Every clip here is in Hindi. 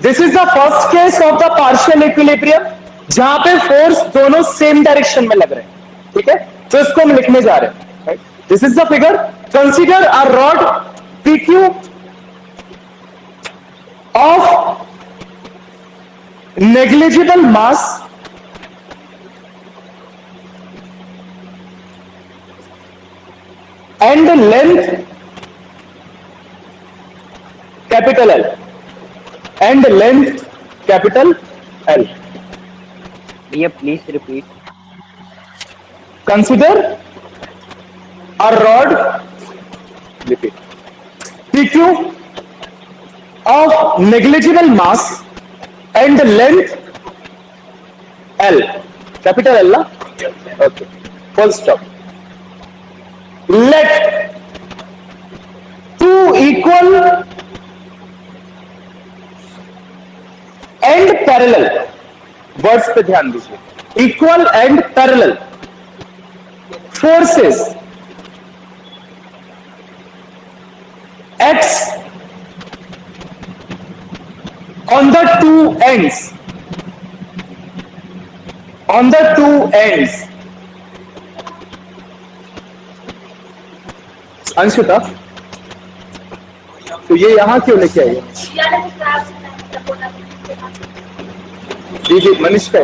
This is the first case of the partial equilibrium जहां पे फोर्स दोनों सेम डायरेक्शन में लग रहे हैं, ठीक है। तो इसको हम लिखने जा रहे हैं, right. This is the figure. Consider a rod PQ of negligible mass and length capital L and length capital L. Please repeat. Consider a rod PQ of negligible mass and length L, capital L, okay, full stop. Let two equal and parallel, words पे ध्यान दीजिए, equal and parallel forces X on the two ends, अंशुता, तो ये यहां क्यों लेके आई? जी मनीष का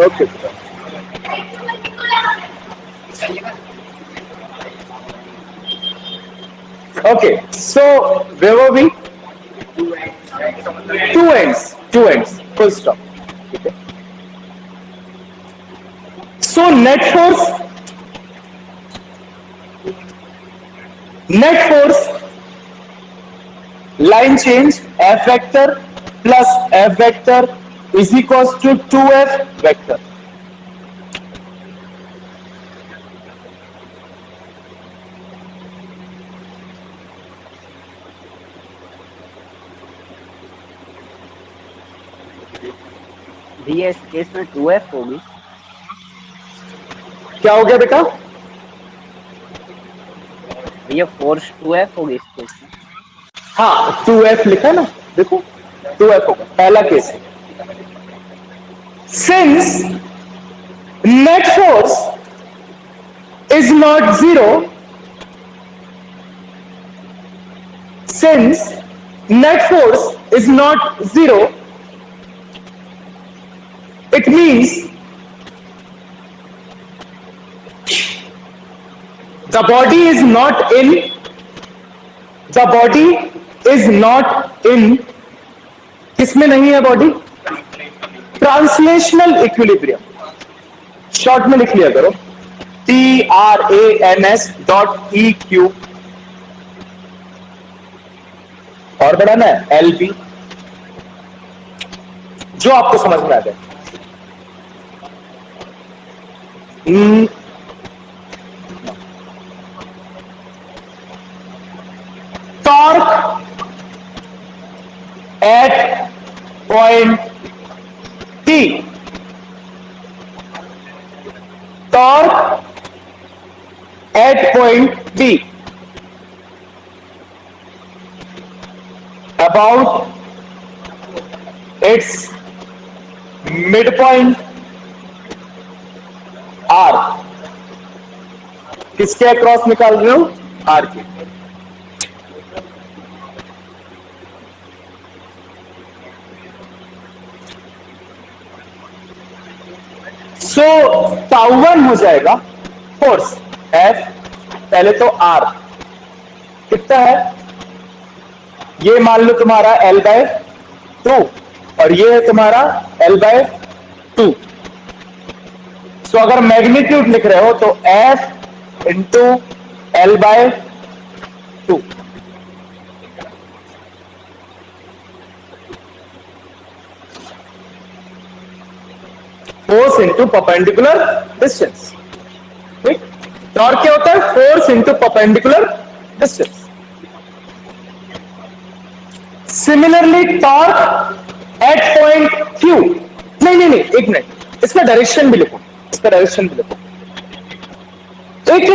okay. Okay, so where were we? Two ends, full stop. Okay. So net force line change F vector plus F vector is equals to 2F vector. भैया इस केस में 2F होगी। क्या हो गया बेटा? भैया फोर्स 2F होगी इस केस में। हाँ 2F लिखा ना, देखो 2F होगा, पहला केस है। Since net force is not zero, it means the body is not in किसमें नहीं है बॉडी? ट्रांसलेशनल इक्विलिब्रियम, शॉर्ट में लिख लिया करो, TRANS.EQ, और बढ़ाना है LB, जो आपको समझ में आ जाए। Torque eight point T, torque eight point T about its midpoint R, किसके अक्रॉस निकाल रहे हो? R के। सो τ1 हो जाएगा फोर्स F, पहले तो R कितना है? ये मान लो तुम्हारा L/2 और ये है तुम्हारा L/2। सो अगर मैग्नीट्यूड लिख रहे हो तो F into L/2, force into perpendicular distance, ठीक। टॉर्क क्या होता है? Force into perpendicular distance. Similarly torque eight point Q, नहीं, एक मिनट, इसका डायरेक्शन भी लिखो, It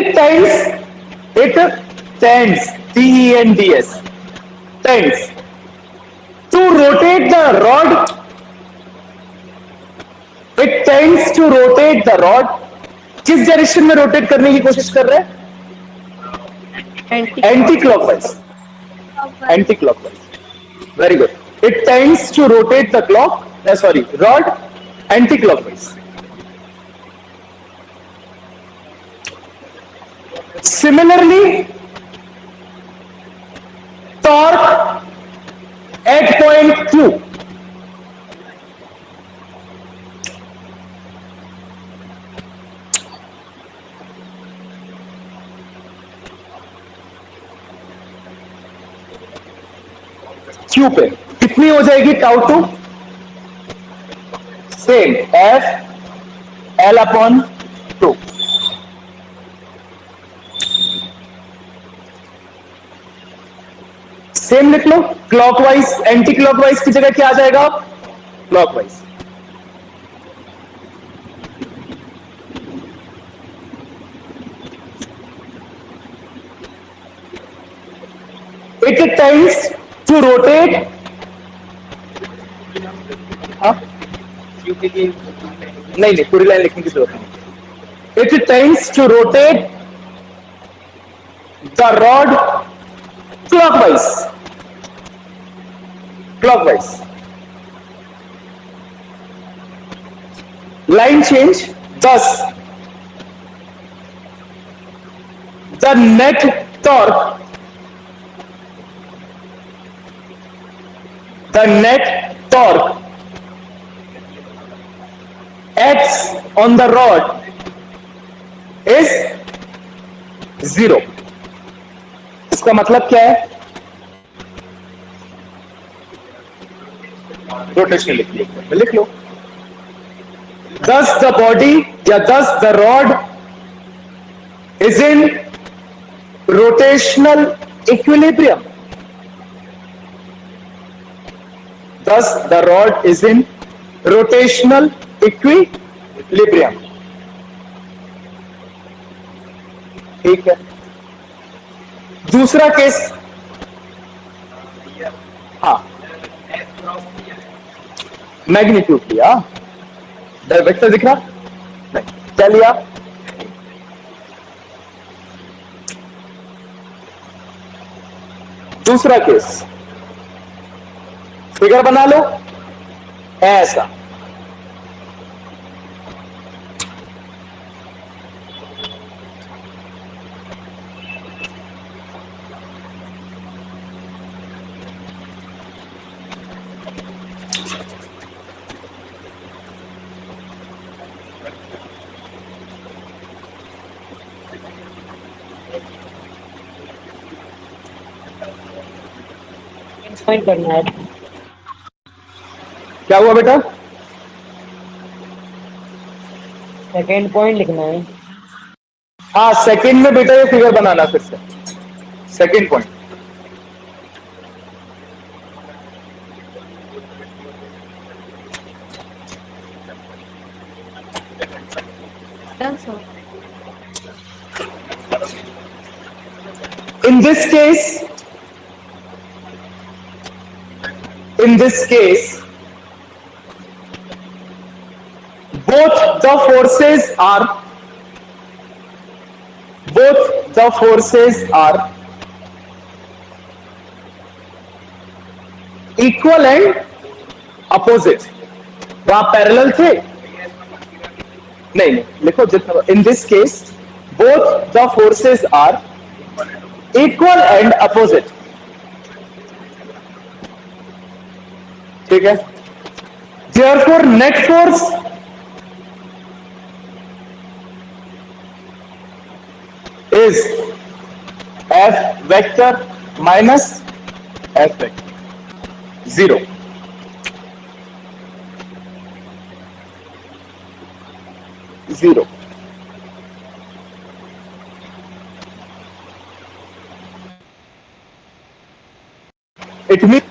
tends, TENDS, tends to rotate the rod, it tends to rotate the rod. किस डायरेक्शन में रोटेट करने की कोशिश कर रहे हैं? Anti clockwise. Anti clockwise. Very good. It tends to rotate the rod anti-clockwise. Similarly, torque at point Q Q पे कितनी हो जाएगी? Tau two same F L upon 2. Same लिख लो. क्लॉकवाइज एंटी क्लॉकवाइज की जगह क्या आ जाएगा? Clockwise. It tends to rotate. नहीं, पूरी लाइन लिखने की जरूरत नहीं. It tends to rotate the rod clockwise. Line change. Thus, the net torque acts on the rod is 0. इसका मतलब क्या है? रोटेशन लिख लो. Thus the body या thus the rod is in rotational equilibrium. Thus the rod is in rotational equilibrium. ठीक है. दूसरा केस. हाँ, मैग्नीट्यूड लिया. वेक्टर दिख रहा नहीं. क्या लिया? दूसरा केस. फिगर बना लो ऐसा. पॉइंट करना है. क्या हुआ बेटा? सेकेंड पॉइंट लिखना है. हाँ, सेकंड में बेटा ये फिगर बनाना. फिर से second point. In this case, both the forces are equal and opposite. वहां पैरेलल थे? नहीं, लिखो जितना. In this case, both the forces are equal and opposite. ठीक है. Therefore, net force is F vector minus F vector. 0. It means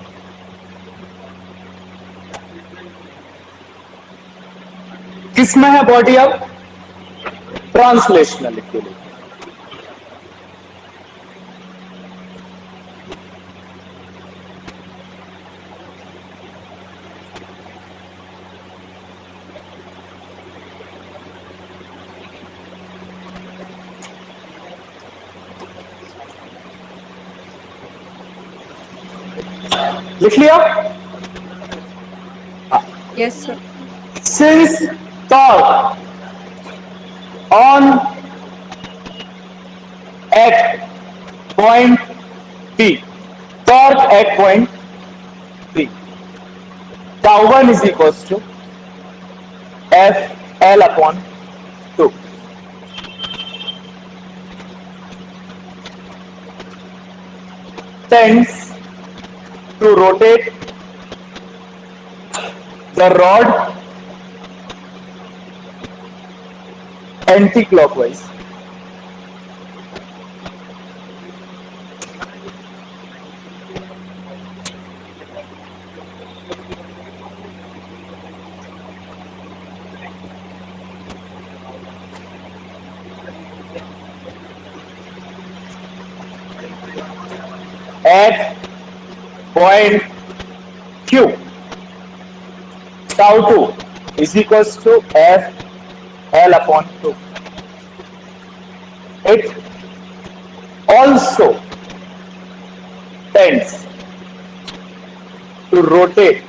किसमें है बॉडी? अब ट्रांसलेशनल इक्विलिब्रियम. लिख लिया? Yes, sir. Since torque on at point P, torque at point P, tau 1 is equals to F L upon 2. Tends to rotate the rod anti-clockwise at point Q. Tau 2 is equals to F L upon 2. It also tends to rotate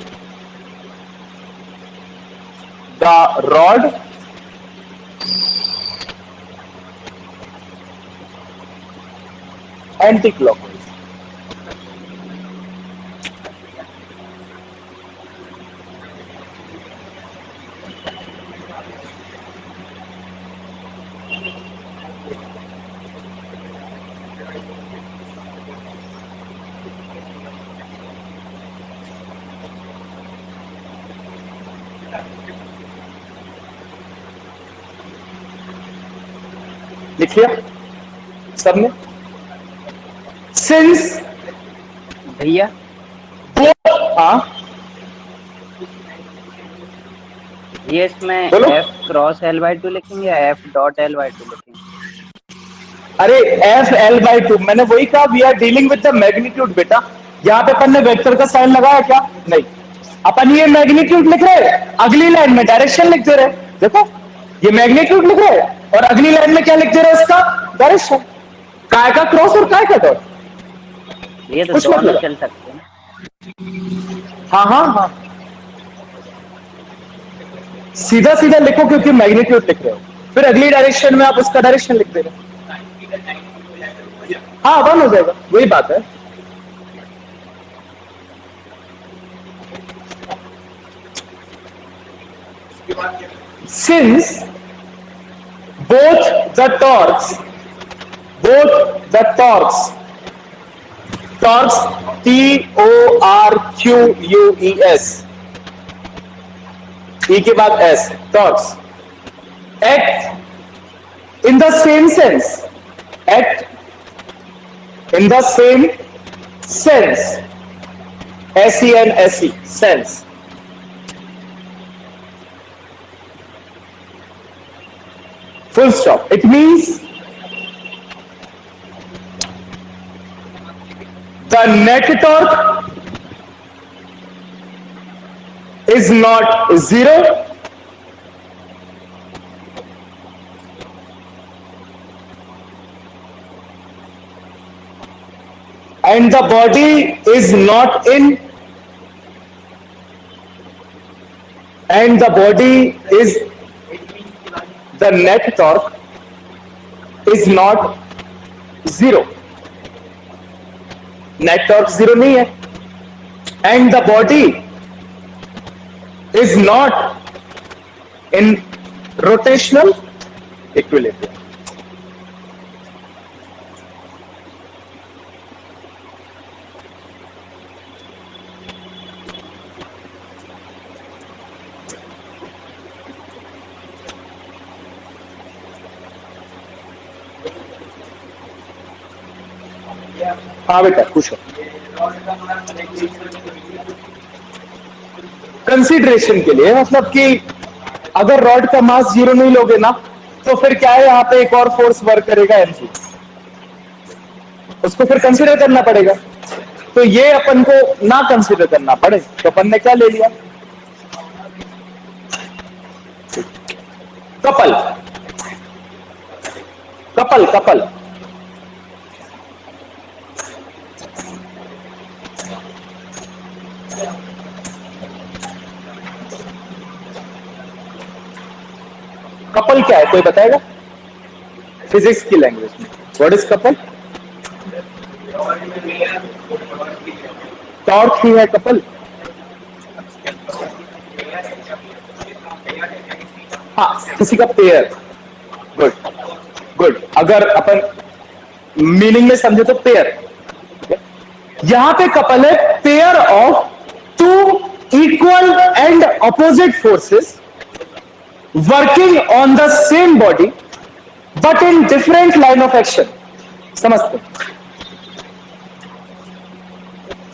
the rod anti-clockwise. लिखिए सबने. Since भैया both, हाँ ये इसमें बोलो. F क्रॉस L/2 लिखेंगे या F डॉट L/2 लिखेंगे? अरे एफ एल बाई 2, मैंने वही कहा, we are dealing with the magnitude बेटा. यहाँ पे अपन ने वेक्टर का साइन लगाया क्या? नहीं. अपन ये मैग्नीट्यूड लिख रहे, अगली लाइन में डायरेक्शन लिख दे रहे. देखो ये मैग्नीट्यूड लिख रहे और अगली लाइन में क्या लिख दे रहे उसका? डायरेक्शन. काय का क्रॉस और काय का डॉट. ये तो कुछ दोनों मतलब चल सकते हैं. हाँ हाँ हाँ, सीधा सीधा लिखो क्योंकि मैग्नीट्यूड लिख रहे हो, फिर अगली डायरेक्शन में आप उसका डायरेक्शन लिख दे रहे हो. हाँ वन हो जाएगा, वही बात है. Since both the torques TORQUES, E के बाद S, torques act in the same sense, SENSE, sense. Full stop. It means the net torque is not zero, and the body is not in, and the body is, the net torque is not zero. Net torque zero नहीं है, and the body is not in rotational equilibrium. हाँ बेटा पूछो. कंसीडरेशन के लिए, मतलब कि अगर रॉड का मास जीरो नहीं लोगे ना तो फिर क्या है, यहाँ पे एक और फोर्स वर्क करेगा mg, उसको फिर कंसीडर करना पड़ेगा. तो ये अपन को ना कंसीडर करना पड़े तो अपन ने क्या ले लिया? कपल. कपल कपल कपल क्या है, कोई बताएगा फिजिक्स की लैंग्वेज में? What is couple? टॉर्क ही है कपल। हाँ, किसी का पेयर। गुड गुड, अगर अपन मीनिंग में समझे तो पेयर। यहां पे कपल है pair of two equal and opposite forces working on the same body but in different line of action. समझते?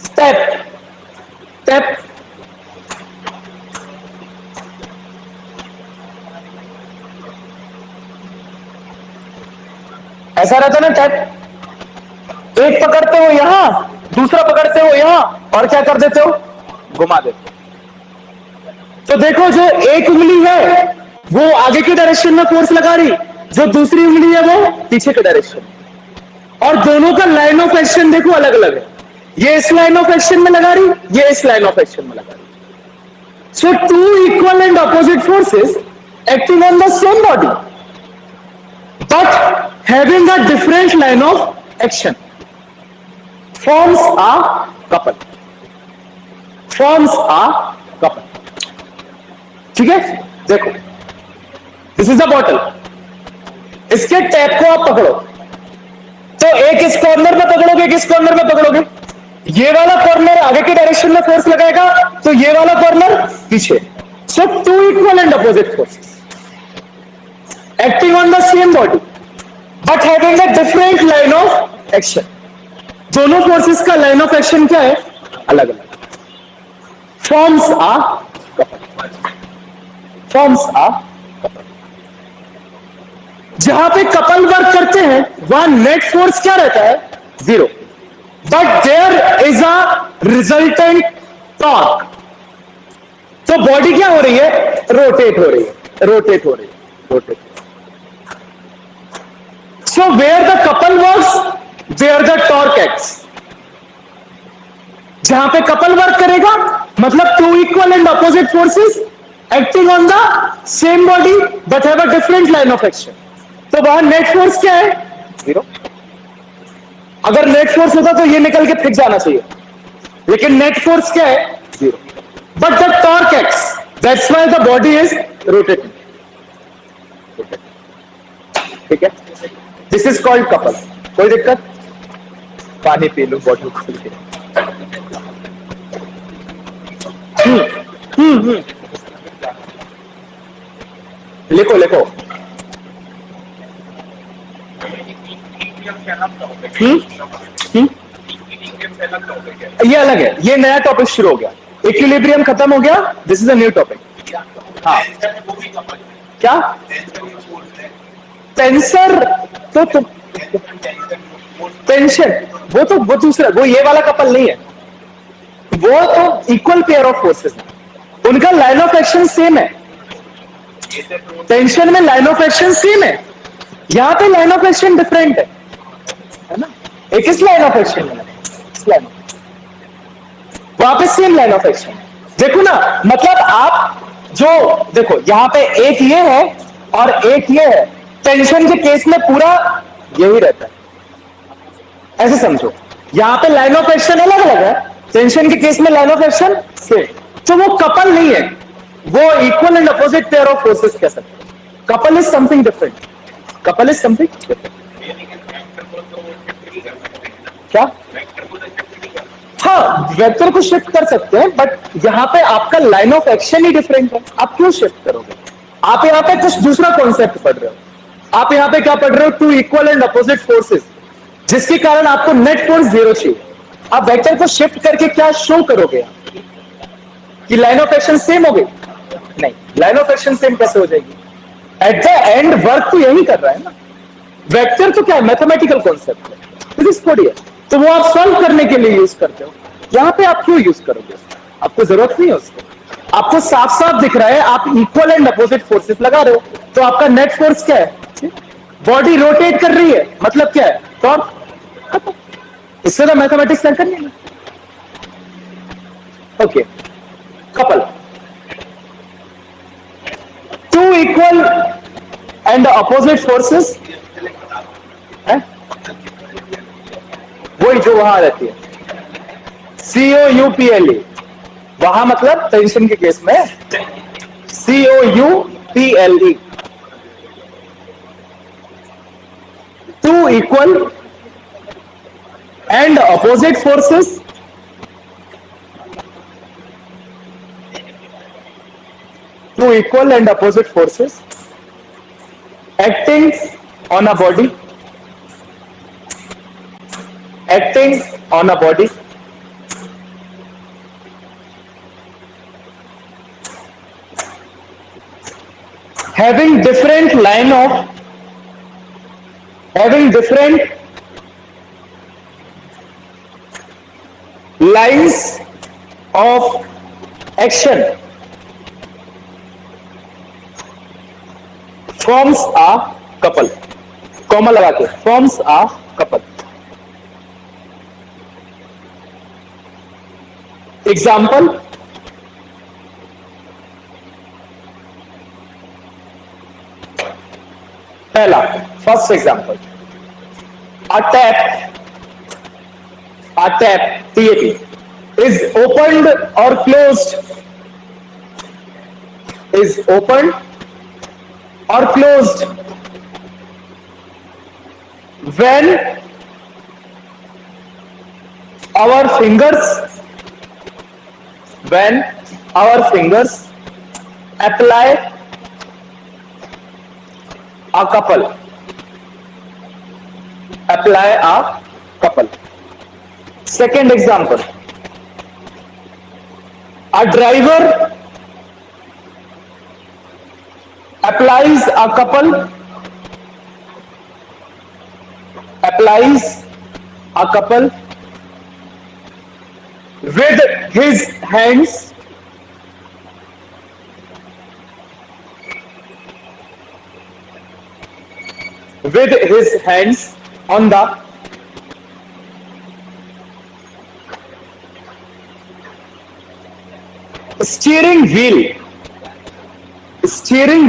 स्टेप स्टेप ऐसा रहता ना टैप, एक पकड़ते हो यहां, दूसरा पकड़ते हो यहां, और क्या कर देते हो, घुमा देते हो। तो देखो जो एक उंगली है वो आगे की डायरेक्शन में फोर्स लगा रही, जो दूसरी उंगली है वो पीछे के डायरेक्शन, और दोनों का लाइन ऑफ एक्शन देखो अलग अलग है। ये इस लाइन ऑफ एक्शन में लगा रही, ये इस लाइन ऑफ एक्शन में लगा रही। So two equal and opposite forces acting on the same body but having a different line of action forms a couple, forms a couple। ठीक है, देखो दिस इज अ बॉटल, इसके टैप को आप पकड़ो तो एक इस कॉर्नर में पकड़ोगे, एक इस कॉर्नर में पकड़ोगे, ये वाला कॉर्नर आगे की डायरेक्शन में फोर्स लगाएगा तो ये वाला कॉर्नर पीछे। So two equal and opposite forces acting on the same body but having a different line of action. दोनों फोर्सेस का लाइन ऑफ एक्शन क्या है, अलग अलग। Forms a couple, forms a couple. जहां पे कपल वर्क करते हैं वहां नेट फोर्स क्या रहता है, 0, but there is a resultant torque. तो बॉडी क्या हो रही है, रोटेट हो रही है, रोटेट हो रही है, rotate. So where the couple works, there the torque acts। जहां पे कपल वर्क करेगा मतलब two equal and opposite forces acting on the same body but have a different line of action. तो वहां नेट फोर्स क्या है, 0। अगर नेट फोर्स होता तो ये निकल के फेंक जाना चाहिए, लेकिन नेट फोर्स क्या है, 0, but the torque acts, that's why the body is rotating. ठीक है, दिस इज कॉल्ड कपल। कोई दिक्कत? पानी पी लूं बॉटल खोल के। लिखो लिखो। ये अलग है, ये नया टॉपिक शुरू हो गया। इक्विलिब्रियम खत्म हो गया, this is a new topic. हाँ, क्या टेंसर? तो टेंशन वो दूसरा, वो ये वाला कपल नहीं है, वो तो इक्वल पेयर ऑफ फोर्सेस है, उनका लाइन ऑफ एक्शन सेम है। टेंशन में लाइन ऑफ एक्शन सेम है, यहां पे लाइन ऑफ एक्शन डिफरेंट है ना। एक इस लाइन ऑफ एक्शन में, इस लाइन वहां पे सेम लाइन ऑफ एक्शन। देखो ना, मतलब आप जो देखो यहां पे एक ये है और एक ये है, टेंशन के केस में पूरा यही रहता है, ऐसे समझो। यहां पे लाइन ऑफ एक्शन अलग अलग है, टेंशन के केस में लाइन ऑफ एक्शन सेम। तो वो कपल नहीं है, वो equal and opposite pair of forces कह सकते हैं। Couple is something different, couple is something different. क्या? हाँ, वेक्टर को शिफ्ट कर सकते हैं, बट यहां पे आपका line of action he different है, आप क्यों शिफ्ट करोगे? आप यहां पे कुछ दूसरा कॉन्सेप्ट पढ़ रहे हो। आप यहां पे क्या पढ़ रहे हो, two equal and opposite forces, जिसके कारण आपको नेट फोर्स 0 चाहिए। आप वेक्टर को शिफ्ट करके क्या शो करोगे कि लाइन ऑफ एक्शन सेम हो गई? नहीं, लाइन ऑफ एक्शन सेम कैसे हो जाएगी? एट द एंड वर्क तो यही कर रहा है ना। वेक्टर तो क्या है, मैथमेटिकल कॉन्सेप्ट है, फिजिक्स थोड़ी है, तो वो आप सॉल्व करने के लिए यूज करते हो। यहां पे आप क्यों यूज करोगे? आपको जरूरत नहीं है उसको। आपको साफ साफ दिख रहा है आप इक्वल एंड अपोजिट फोर्सेस लगा रहे हो, तो आपका नेट फोर्स क्या है? बॉडी रोटेट कर रही है, मतलब क्या है, टॉर्क। इससे तो मैथमेटिक्स कर नहीं है। Okay, couple, two equal and opposite forces है वही जो वहां रहती है, COUPLE, वहां मतलब टेंशन के केस में COUPLE, two equal and opposite forces two equal and opposite forces acting on a body having different lines of action forms a couple, comma लगा के forms a couple. एग्जाम्पल, पहला first example, a tap TAP is opened or closed, when our fingers apply a couple. Second example, a driver applies a couple with his hands on the steering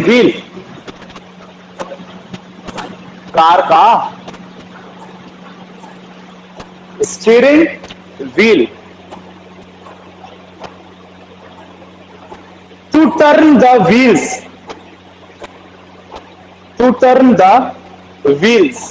wheel, car का steering wheel, to turn the wheels.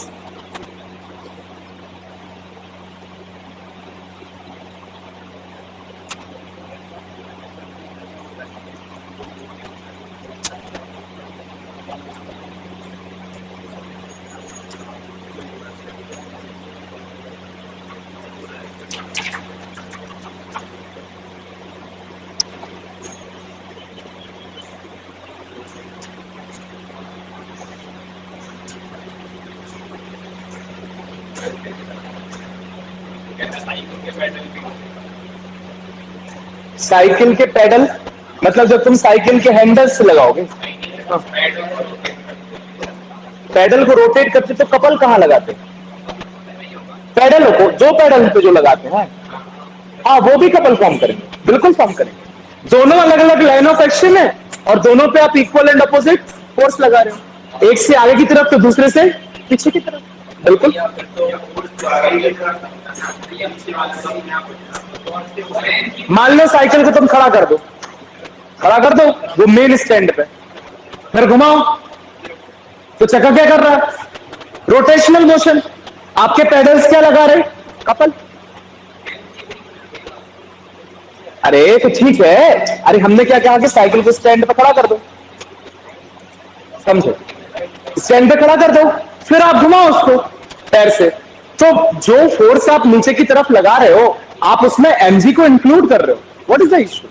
Cycle के पेडल मतलब जब तुम साइकिल के हैंडल से लगाओगे, पेडल को रोटेट करते तो कपल कहां लगाते? पेडल को, जो पेडल पे जो लगाते हैं, हाँ वो भी कपल फॉर्म करेंगे, बिल्कुल फॉर्म करेंगे। दोनों अलग अलग लाइन ऑफ एक्शन है और दोनों पे आप इक्वल एंड अपोजिट फोर्स लगा रहे हो, एक से आगे की तरफ तो दूसरे से पीछे की तरफ, बिल्कुल। मान लो साइकिल को तुम खड़ा कर दो वो मेन स्टैंड पे, फिर घुमाओ तो चक्का क्या कर रहा है? Rotational motion. आपके पेडल्स क्या लगा रहे? कपल। अरे तो ठीक है, अरे हमने क्या कहा कि साइकिल को स्टैंड पे खड़ा कर दो, समझो, स्टैंड पे खड़ा कर दो, फिर आप घुमाओ उसको पैर से, तो जो फोर्स आप नीचे की तरफ लगा रहे हो आप उसमें mg को इंक्लूड कर रहे हो। What is the issue?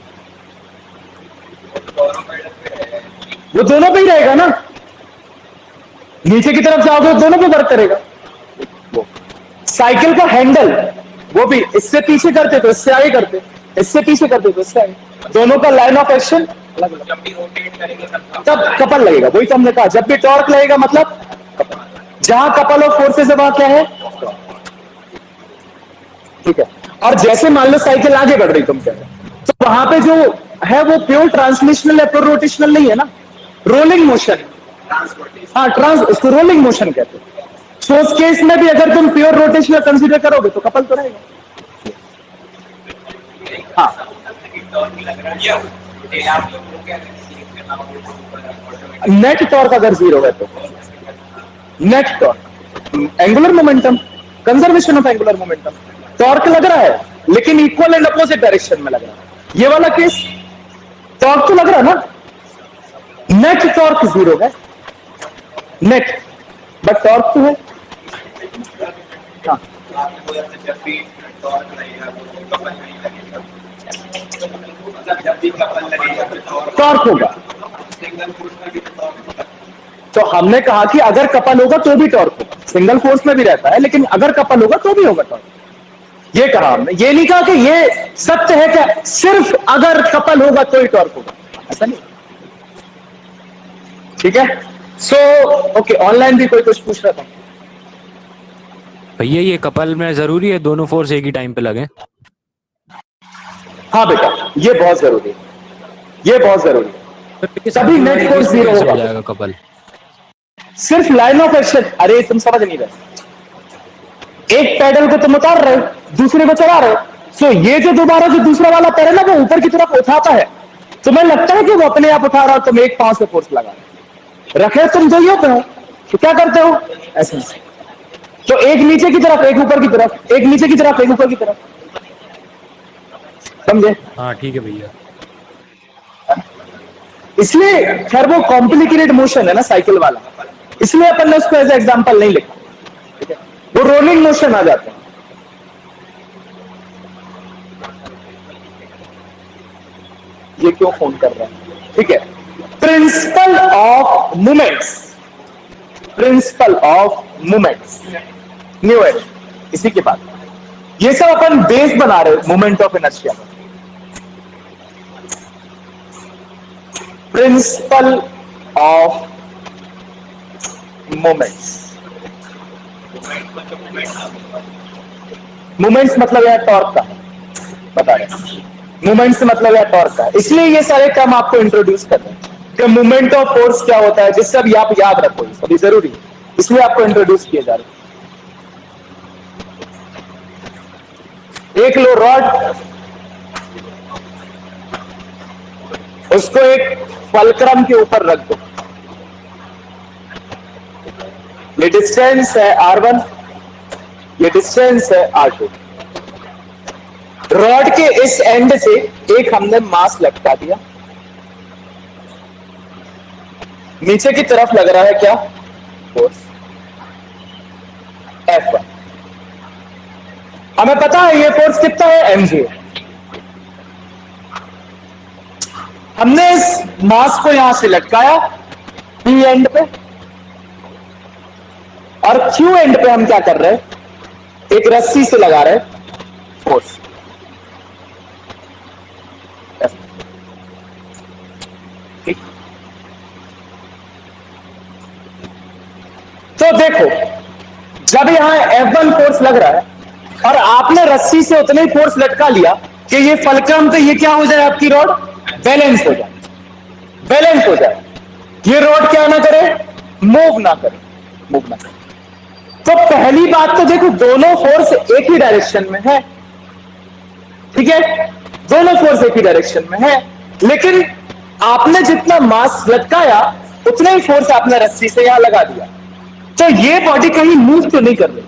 वो दोनों पे ही रहेगा ना, नीचे की तरफ जाओगे तो दोनों पे वर्क करेगा। साइकिल का हैंडल वो भी इससे पीछे करते तो इससे आगे करते, इससे पीछे करते तो इससे आगे, दोनों का लाइन ऑफ एक्शन अलग अलग। जब भी रोटेट करेंगे तब कपल लगेगा, वही तो हमने कहा, जब भी टॉर्क लगेगा मतलब कपल। जहां कपल ऑफ फोर्सेस है वहां क्या है? ठीक है। और जैसे मान लो साइकिल आगे बढ़ रही तुम कह रहे, तो वहां पे जो है वो प्योर ट्रांसलेशनल है, प्योर रोटेशनल नहीं है ना, रोलिंग मोशन। हाँ, ट्रांस, उसको रोलिंग मोशन कहते हैं। तो उस केस में भी अगर तुम प्योर रोटेशन कंसीडर करोगे तो कपल तो रहेगा। हाँ, नेट टॉर्क अगर जीरो है तो net torque, angular momentum, conservation of angular momentum, torque लग रहा है लेकिन इक्वल एंड अपोजिट डायरेक्शन में लग रहा है। ये वाला केस टॉर्क तो लग रहा है ना, नेट टॉर्क जीरो है, नेट, बट टॉर्क तो है। हाँ, टॉर्क होगा। तो हमने कहा कि अगर कपल होगा तो भी टॉर्क होगा, सिंगल फोर्स में भी रहता है लेकिन अगर कपल होगा तो भी होगा टॉर्क। ये कहा हमने, ये नहीं कहा कि ये सत्य है क्या सिर्फ अगर कपल होगा तो ही टॉर्क होगा, ऐसा नहीं। ठीक है, सो ओके, ऑनलाइन भी कोई कुछ पूछ रहा था। भैया ये कपल में जरूरी है दोनों फोर्स एक ही टाइम पे लगे? हाँ बेटा, ये बहुत जरूरी है, ये बहुत जरूरी है, तभी नेट फोर्स जीरो हो होगा। जाएगा कपल। सिर्फ लाइन ऑफ एक्शन, अरे तुम समझ नहीं रहे, एक पैडल को तुम उतार रहे हो, दूसरे को चला रहे हो, सो ये जो दोबारा जो दूसरा वाला पैर है ना वो ऊपर की तरफ उठाता है, तुम्हें लगता है कि वो अपने आप उठा रहा हो, तुम एक पांव से फोर्स लगा रहे, रखे तुम दोइयों पे हो, तो क्या करते हो ऐसे, तो एक नीचे की तरफ, एक ऊपर की तरफ, एक नीचे की तरफ, एक ऊपर की तरफ, समझे? हाँ ठीक है भैया। इसलिए खैर वो कॉम्प्लिकेटेड मोशन है ना साइकिल वाला, इसलिए अपन ने उसको एज एग्जांपल नहीं लिखा, ठीक है, वो रोलिंग मोशन आ जाता है। ये क्यों फोन कर रहा है? ठीक है, principal of movements, principal of movements, new age, इसी के बाद ये सब अपन बेस बना रहे मूवमेंट ऑफ इनर्शिया का। प्रिंसिपल ऑफ मोमेंट्स, मोमेंट्स मतलब है टॉर्क का, बता रहे मोमेंट्स मतलब है टॉर्क का, इसलिए ये सारे टर्म आपको इंट्रोड्यूस कर रहे हैं कि मोमेंट ऑफ फोर्स क्या होता है, जिससे अब आप याद रखो, अभी जरूरी है, इसलिए आपको इंट्रोड्यूस किए जा रहे हैं। एक लो रॉड, उसको एक फलक्रम के ऊपर रख दो, ये डिस्टेंस है R1, ये डिस्टेंस है R2, रॉड के इस एंड से एक हमने मास लटका दिया, नीचे की तरफ लग रहा है क्या फोर्स F1, हमें पता है ये फोर्स कितना है mg, हमने इस मास को यहां से लटकाया P एंड पे, और Q एंड पे हम क्या कर रहे हैं, एक रस्सी से लगा रहे फोर्स, ठीक। तो देखो जब यहां F1 फोर्स लग रहा है और आपने रस्सी से उतने ही फोर्स लटका लिया कि ये फलक्रम पे ये क्या हो जाए, आपकी रॉड बैलेंस हो जाए, बैलेंस हो जाए, ये रॉड क्या ना करे, मूव ना करे, मूव ना करे। तो पहली बात तो देखो दोनों फोर्स एक ही डायरेक्शन में है, ठीक है, दोनों फोर्स एक ही डायरेक्शन में है, लेकिन आपने जितना मास लटकाया उतने ही फोर्स आपने रस्सी से यहां लगा दिया, तो ये बॉडी कहीं मूव तो नहीं कर रही,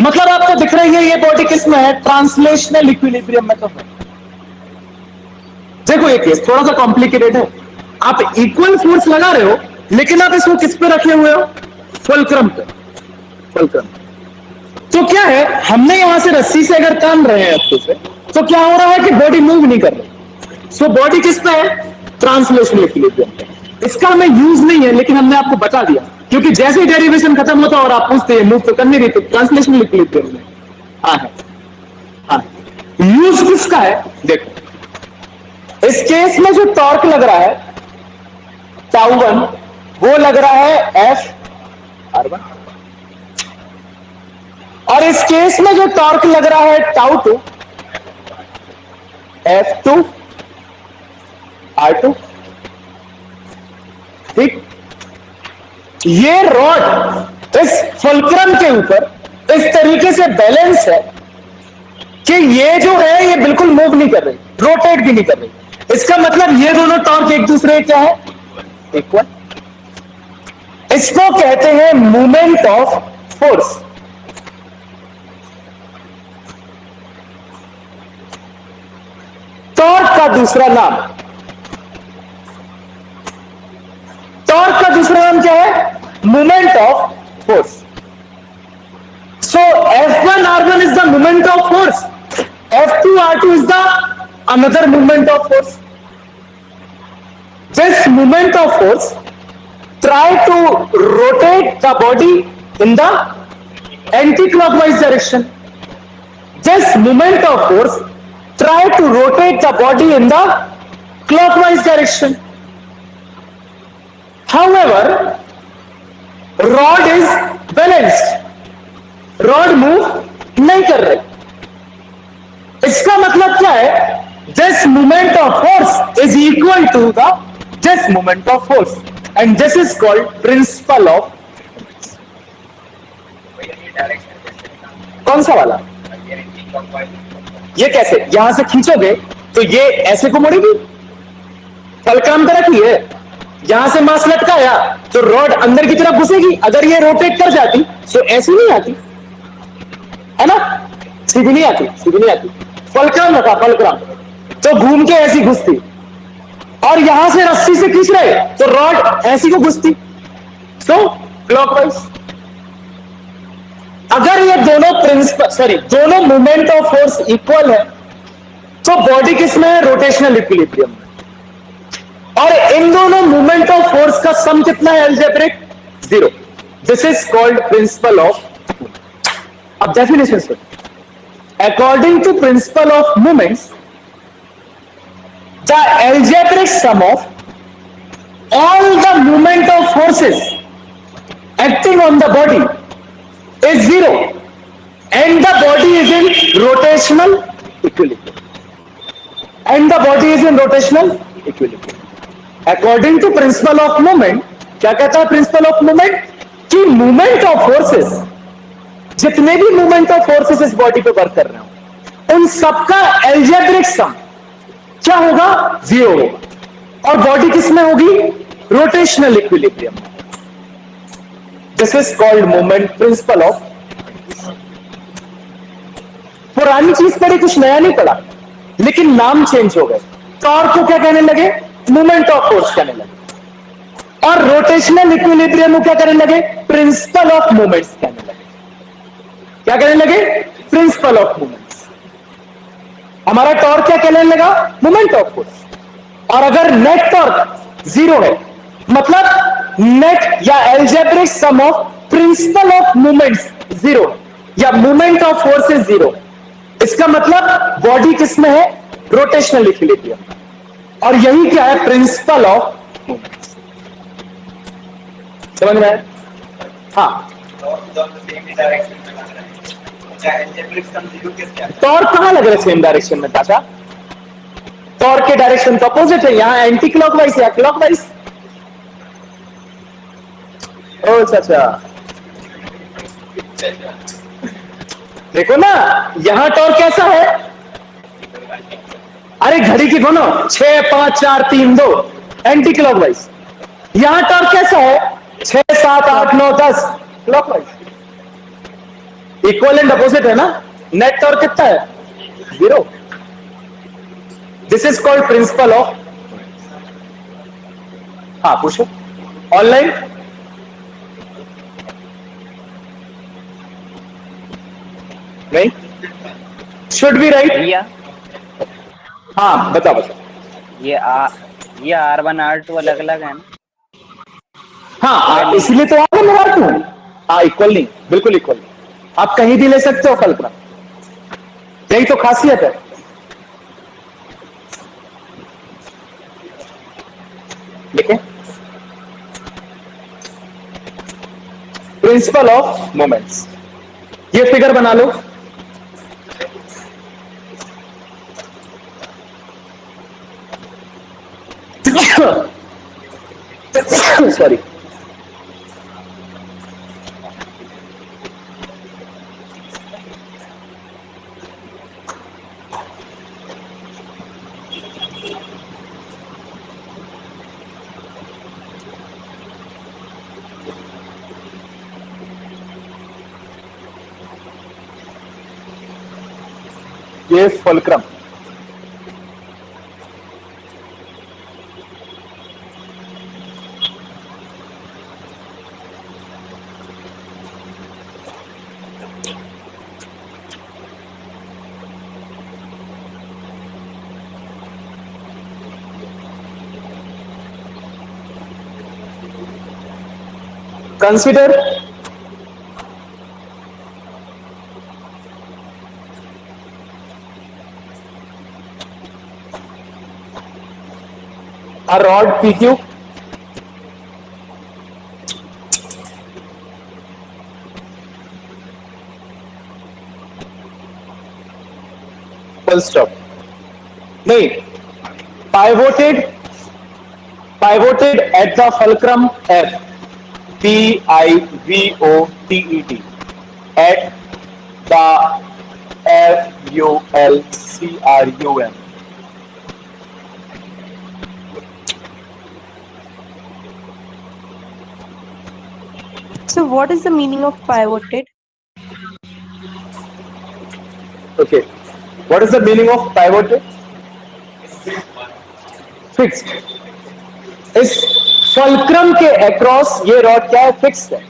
मतलब आपको दिख रही है ये बॉडी किस में है, ट्रांसलेशनल इक्विलिब्रियम में तो है। देखो ये केस थोड़ा सा कॉम्प्लिकेटेड है, आप इक्वल फोर्स लगा रहे हो लेकिन आप इसको किस पे रखे हुए हो, फुलक्रम पे, फुलक्रम। तो क्या है, हमने यहां से रस्सी से अगर तान रहे हैं अच्छे से, तो क्या हो रहा है कि बॉडी मूव नहीं कर रही, सो बॉडी किस पे है, ट्रांसलेशनल इक्विलिब्रियम पे। इसका हमें यूज नहीं है लेकिन हमने आपको बता दिया, क्योंकि जैसे ही डेरिवेशन खत्म होता और आप पूछते हैं मूव तो करनी रही, तो ट्रांसलेशनल इक्विलिब्रियम में हाँ है, हाँ यूज किसका है, देखो इस केस में जो टॉर्क लग रहा है τ1 वो लग रहा है F(r1), और इस केस में जो टॉर्क लग रहा है τ2 F2(r2), ठीक। ये रॉड इस फुलक्रम के ऊपर इस तरीके से बैलेंस है कि ये जो है ये बिल्कुल मूव नहीं कर रही, रोटेट भी नहीं कर रही। इसका मतलब ये दोनों टॉर्क एक दूसरे क्या है, इक्वल। इसको कहते हैं मूवमेंट ऑफ फोर्स। टॉर्क का दूसरा नाम, टॉर्क का दूसरा नाम क्या है, movement of force. So F1 R1 is the moment of force. F2 R2 is the another moment of force. This moment of force try to rotate the body in the anti-clockwise direction. This moment of force try to rotate the body in the clockwise direction. However, rod is balanced. Rod move नहीं कर रही। इसका मतलब क्या है, this movement of force is equal to the this movement of force and this is called principle of. कौन सा वाला, ये कैसे, यहां से खींचोगे तो ये ऐसे को मुड़ेगी, फलक्रम तरह की है, यहां से मास लटकाया तो रॉड अंदर की तरफ घुसेगी। अगर ये रोटेट कर जाती तो ऐसी नहीं आती है ना, सीधी नहीं आती, सीधी नहीं आती। फलक्रम रखा, फलक्रम तो घूम के ऐसी घुसती, और यहां से रस्सी से खींच रहे तो रॉड ऐसी को घुसती, सो क्लॉकवाइज। अगर ये दोनों प्रिंसिपल दोनों मूवमेंट ऑफ फोर्स इक्वल है तो बॉडी किसमें है, रोटेशनल इक्विलिब्रियम में। और इन दोनों मूवमेंट ऑफ फोर्स का सम कितना है, algebraic 0। This is called principle of. अब डेफिनेशन से, according to principle of movements, the algebraic sum of all the movement of forces acting on the body is 0 and the body is in rotational equilibrium, and the body is in rotational equilibrium. According to principle of movement, क्या कहता है प्रिंसिपल ऑफ मूवमेंट, कि मूवमेंट ऑफ फोर्सेस, जितने भी मूवमेंट ऑफ फोर्सेस इस बॉडी पे वर्क कर रहे हो उन सबका एल्जेब्रिक सम क्या होगा, 0 होगा, और बॉडी किसमें होगी, rotational equilibrium. This is called movement principle of. पुरानी चीज पढ़ी, कुछ नया नहीं पढ़ा, लेकिन नाम चेंज हो गए। टॉर्क को क्या कहने लगे, मूवमेंट ऑफ फोर्स कहने लगे, और रोटेशनल इक्विलिब्रियम को क्या कहने लगे, प्रिंसिपल ऑफ मूवमेंट्स कहने लगे। क्या कहने लगे, प्रिंसिपल ऑफ मूवमेंट्स। हमारा टॉर्क क्या कहने लगा, मूवमेंट ऑफ फोर्स। और अगर नेट टॉर्क 0 है, मतलब नेट या algebraic sum of principal of movements 0 या मूवमेंट ऑफ फोर्स इज 0, इसका मतलब बॉडी किसमें है, रोटेशनल इक्विलिब्रियम। और यही क्या है, प्रिंसिपल ऑफ मूवमेंट्स। समझ में आया? हाँ, टॉर्क कहां लग रहे सेम डायरेक्शन में, चाचा टॉर्क के डायरेक्शन तो अपोजिट है, यहां एंटी क्लॉकवाइज या क्लॉकवाइज। ओ चाचा देखो ना, यहां टॉर्क कैसा है, अरे घड़ी की दोनों 6 5 4 3 2 एंटी क्लॉकवाइज। यहां टॉर्क कैसा है, 6 7 8 9 10 क्लॉकवाइज। इक्वल एंड अपोजिट है ना, नेट टॉर्क कितना है, 0। This is called principle of. हाँ पूछो, ऑनलाइन नहीं, शुड बी राइट। भैया हाँ बताओ बताओ। ये R1 R2 अलग अलग है ना? हाँ इसलिए तो आपने लगा क्यों, हाँ इक्वल नहीं, बिल्कुल इक्वल नहीं, आप कहीं भी ले सकते हो कल्पना, यही तो खासियत है। देखें, प्रिंसिपल ऑफ मोमेंट्स, ये फिगर बना लो। सॉरी, ये fulcrum, consider a rod PQ full stop. नहीं, pivoted at the fulcrum F, pivoted at the fulcrum. So what is the meaning of pivoted? Okay, what is the meaning of pivoted? Fixed. इस fulcrum के across ये rod क्या है? Fixed है.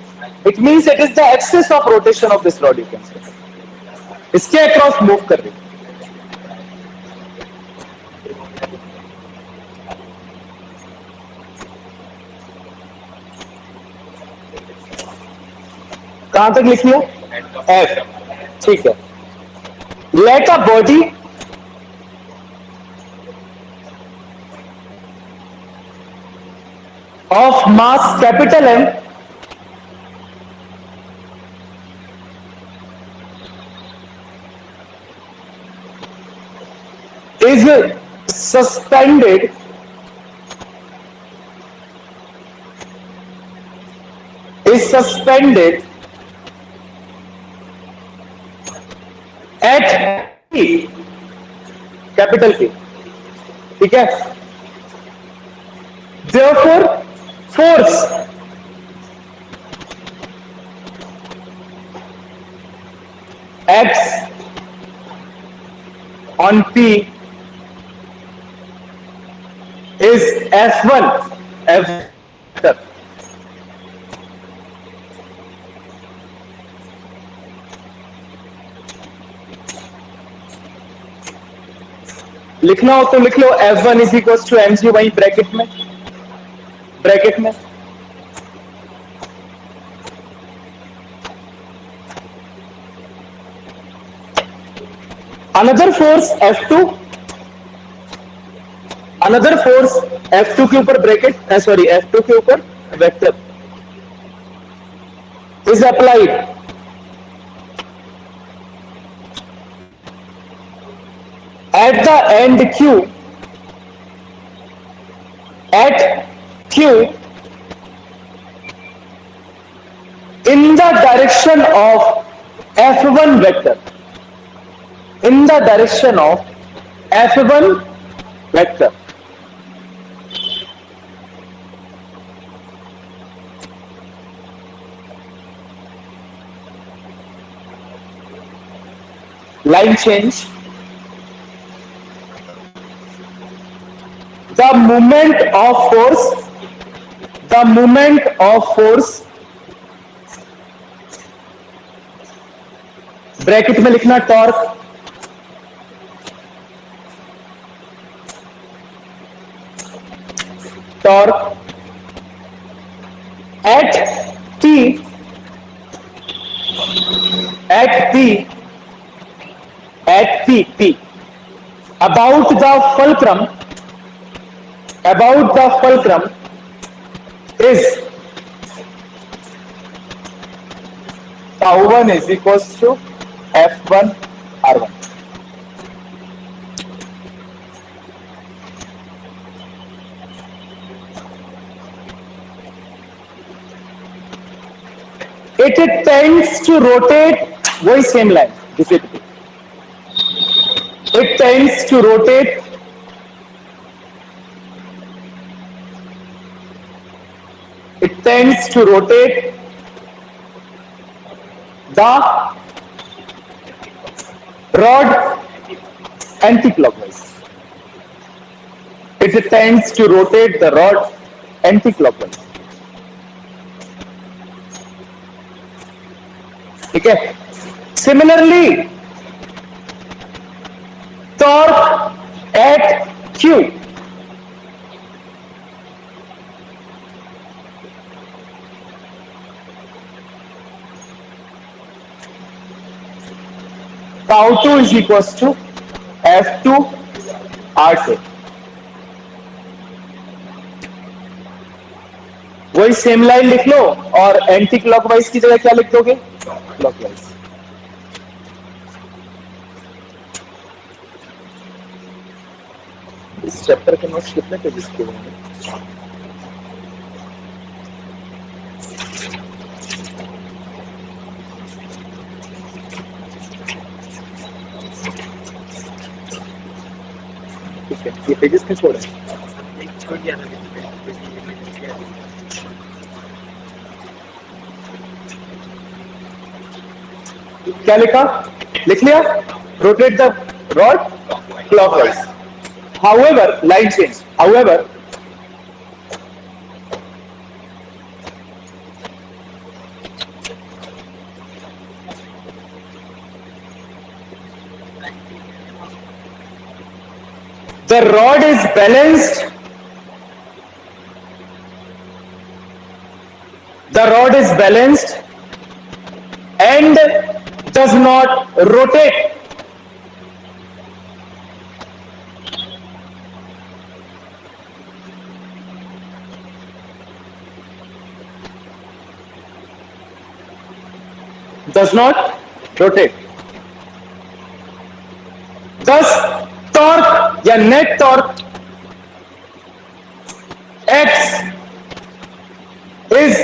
It means it is the axis of rotation of this rod, you can say. इसके across move कर रही है. कहां तक लिखी हो? F. ठीक है. Let a body of mass capital M is suspended at P, capital P. ठीक है. Therefore, force acts on P is F1. F लिखना हो तो लिख लो. F1 is equal to mg, वही ब्रैकेट में. अनदर फोर्स F2 के ऊपर ब्रैकेट, सॉरी F2 के ऊपर vector is applied at the end Q, in the direction of F1 vector, line change. The moment of force bracket में लिखना torque, at P about the fulcrum is tau1 is equals to F1 R1. It tends to rotate, वही same line, it tends to rotate the rod anti-clockwise. It tends to rotate the rod anti-clockwise. ठीक है. Similarly, torque at Q tau 2 is equals to F2 R2. वही सेम लाइन लिख लो और एंटी क्लॉकवाइज की जगह क्या लिख दोगे? क्लॉकवाइज. इस चैप्टर के नोट्स कितने पेजेस के होंगे? ठीक है, ये पेजेस में छोड़े. क्या लिखा? लिख लिया? Rotate the rod clockwise. However, line change. However, the rod is balanced. The rod is balanced and does not rotate. Does not rotate. Thus, torque या net torque X is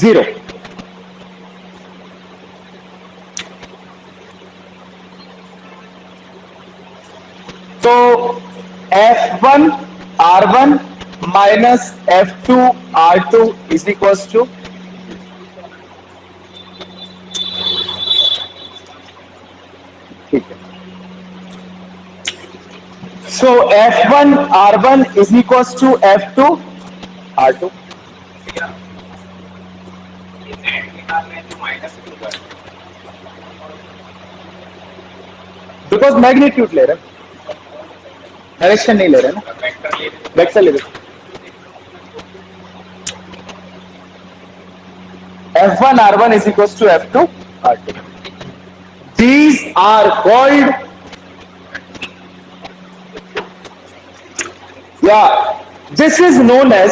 0. तो F1 R1 minus F2 R2 is equals to ठीक है. So F1 R1 is equals to F2 R2. Because magnitude ले रहे हैं, डायरेक्शन नहीं ले रहे ना, वेक्टर ले रहे. F1 R1 is equals to F2 R2. These are called, this is known as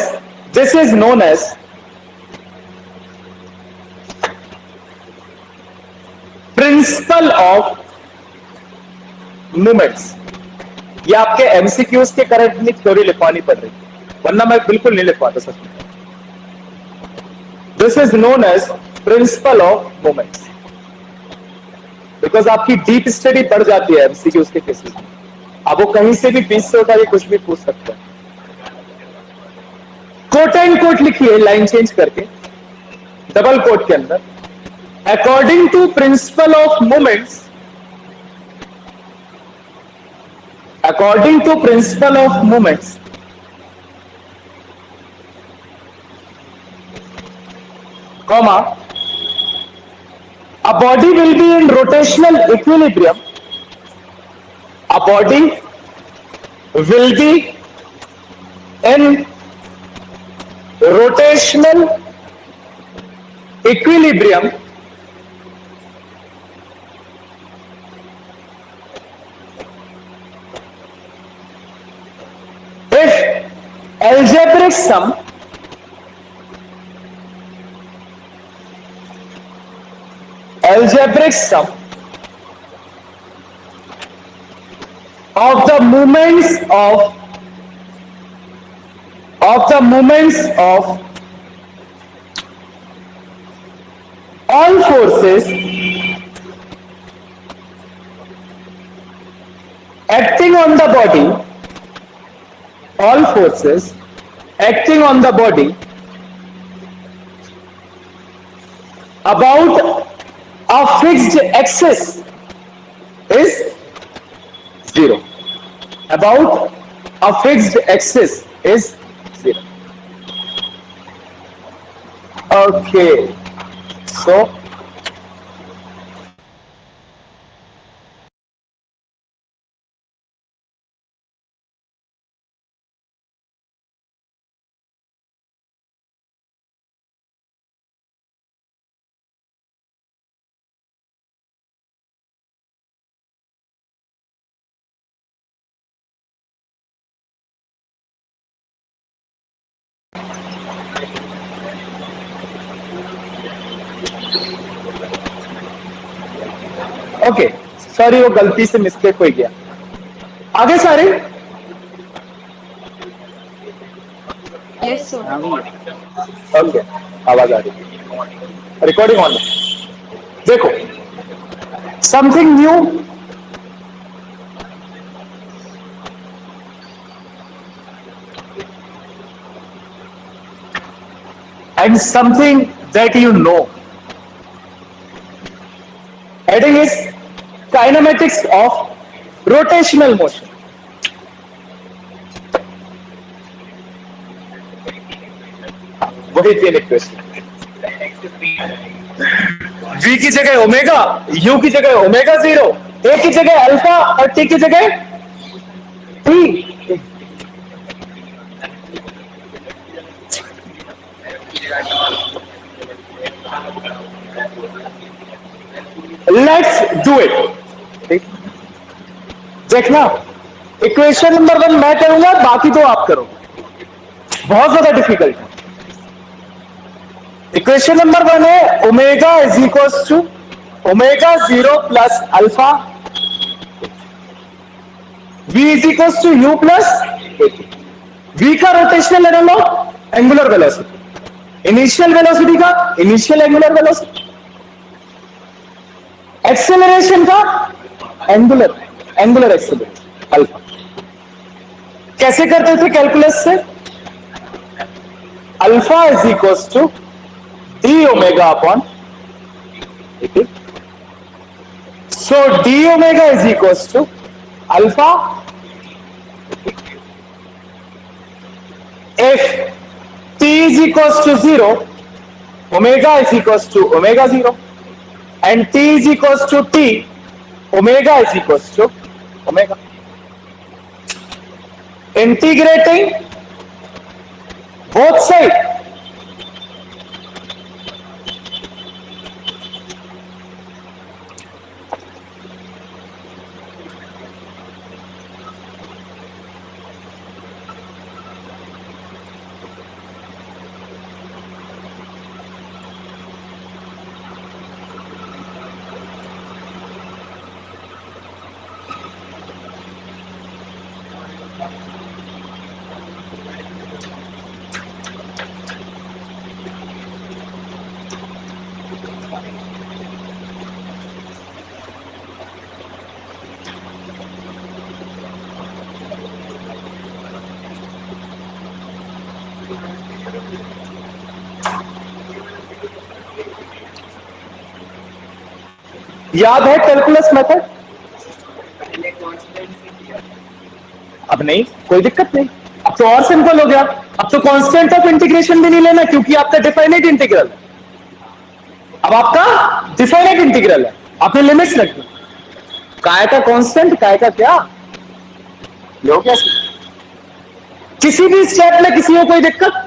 principle of moments. ये आपके एमसीक्यूज के करंट थ्योरी लिखवानी पड़ रही, वरना मैं बिल्कुल नहीं लिखवाता सच में. This is known as principle of moments. Because आपकी डीप स्टडी बढ़ जाती है एमसीक्यूज के केसेस में. अब वो कहीं से भी 20 से उठा के कुछ भी पूछ सकते हैं. कोट एंड कोट लिखिए लाइन चेंज करके डबल कोट के अंदर, according to principle of moments, according to principle of moments, comma, a body will be in rotational equilibrium. A body will be in rotational equilibrium if algebraic sum of the moments of all forces acting on the body, all forces acting on the body about a fixed axis is 0. About a fixed axis is 0. Okay, so okay, sorry वो गलती से मिस्टेक हो गया। आगे सारे Yes, sir. हाँ भैया। ओके, आवाज आ रही है, रिकॉर्डिंग ऑन। देखो, something new and something that you know. Heading is kinematics of rotational motion. वही तीन इक्वेशन, v की जगह ओमेगा, u की जगह ओमेगा 0, a की जगह अल्फा और t की जगह t। Let's do it. देखना, इक्वेशन नंबर 1 मैं करूंगा, बाकी तो आप करो, बहुत ज्यादा डिफिकल्ट है। इक्वेशन नंबर 1 है omega is equals to omega 0 plus alpha, v is equals to u plus v का rotational analog angular velocity, initial velocity का इनिशियल एंगुलर वेलोसिटी, एक्सेलरेशन का एंगुलर एक्सेलरेशन अल्फा। कैसे करते थे कैलकुलस से? Alpha is equals to d omega upon, so d omega is equals to alpha if t is equals to 0, omega is equals to omega 0, and t is equals to t, omega is equals to omega. Integrating both sides, याद है कैलकुलस मेथड? अब नहीं, कोई दिक्कत नहीं, अब तो और सिंपल हो गया। अब तो कांस्टेंट ऑफ इंटीग्रेशन भी नहीं लेना, क्योंकि आपका डिफाइनाइट इंटीग्रल है। अब आपका डिफाइनाइट इंटीग्रल है, आपने लिमिट्स रख दी। काय का कांस्टेंट, काय का क्या, ये हो क्या? किसी भी स्टेप में किसी को कोई दिक्कत?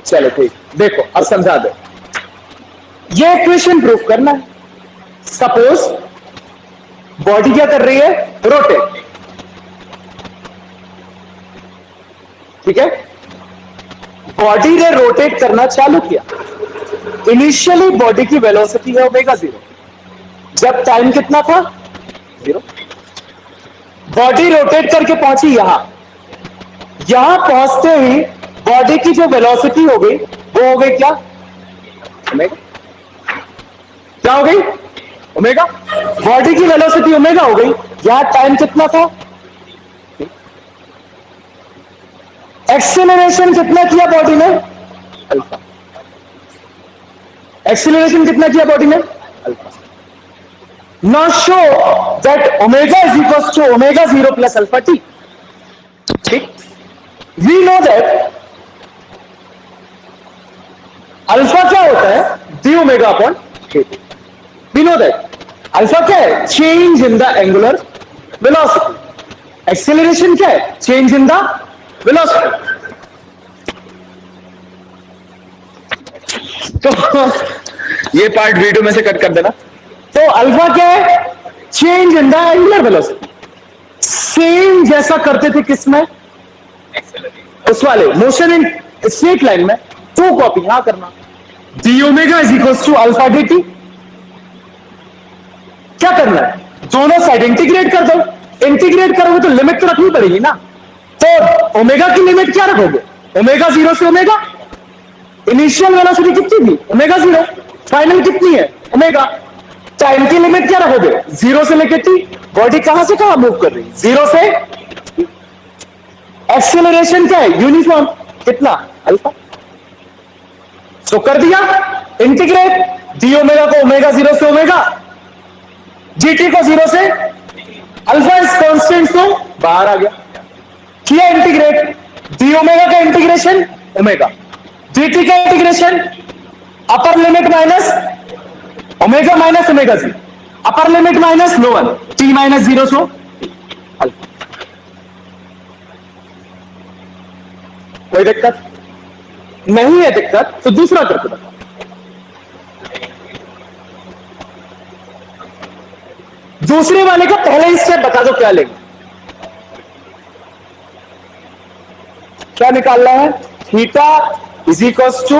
चलो ठीक, देखो अब समझा दो। ये इक्वेशन प्रूफ करना है। सपोज बॉडी क्या कर रही है? रोटेट, ठीक है? बॉडी ने रोटेट करना चालू किया। इनिशियली बॉडी की वेलोसिटी है ओमेगा 0, जब टाइम कितना था? 0। बॉडी रोटेट करके पहुंची यहां पहुंचते ही बॉडी की जो वेलोसिटी हो गई वो हो गई क्या? ओमेगा। क्या हो गई? ओमेगा। बॉडी की वेलोसिटी ओमेगा हो गई। यहां टाइम कितना था? एक्सेलरेशन कितना किया बॉडी ने? अल्फा। एक्सीलरेशन कितना किया बॉडी ने? Alpha. Now show that omega is equals to omega 0 plus alpha t. ठीक, वी नो दैट अल्फा क्या होता है? डी ओमेगा अपॉन के t. We know that alpha क्या है? Change in the angular velocity. Acceleration क्या है? Change in the velocity. तो ये पार्ट वीडियो में से कट कर देना। तो अल्फा क्या है? Change in the angular velocity. Same जैसा करते थे किसमें? उस वाले मोशन इन स्ट्रेट लाइन में। टू कॉपी यहां करना। D omega is equal to alpha d t. क्या करना है? दोनों साइड इंटीग्रेट कर दो। इंटीग्रेट करोगे तो लिमिट तो रखनी पड़ेगी ना। तो ओमेगा की लिमिट क्या रखोगे? ओमेगा 0 से ओमेगा। इनिशियल वेलोसिटी कितनी थी? ओमेगा 0। फाइनल कितनी है? ओमेगा। टाइम की लिमिट क्या रखोगे? 0 से लेकर टी। बॉडी कहां से कहां मूव कर रही है? 0 से। एक्सेलरेशन क्या है? यूनिफॉर्म। कितना? अल्फा। तो कर दिया इंटीग्रेट। डी ओमेगा को ओमेगा 0 से ओमेगा, जीटी को 0 से अल्फा इज कांस्टेंट, तो बाहर आ गया। किया इंटीग्रेट। डी ओमेगा का इंटीग्रेशन ओमेगा, जीटी का integration upper limit minus omega minus omega 0, upper limit minus lower T minus 0 so alpha. कोई दिक्कत नहीं है? दिक्कत तो दूसरा करके बताओ। दूसरे वाले का पहले ही स्टेप बता दो क्या लेंगे। क्या निकालना है? Theta is equals to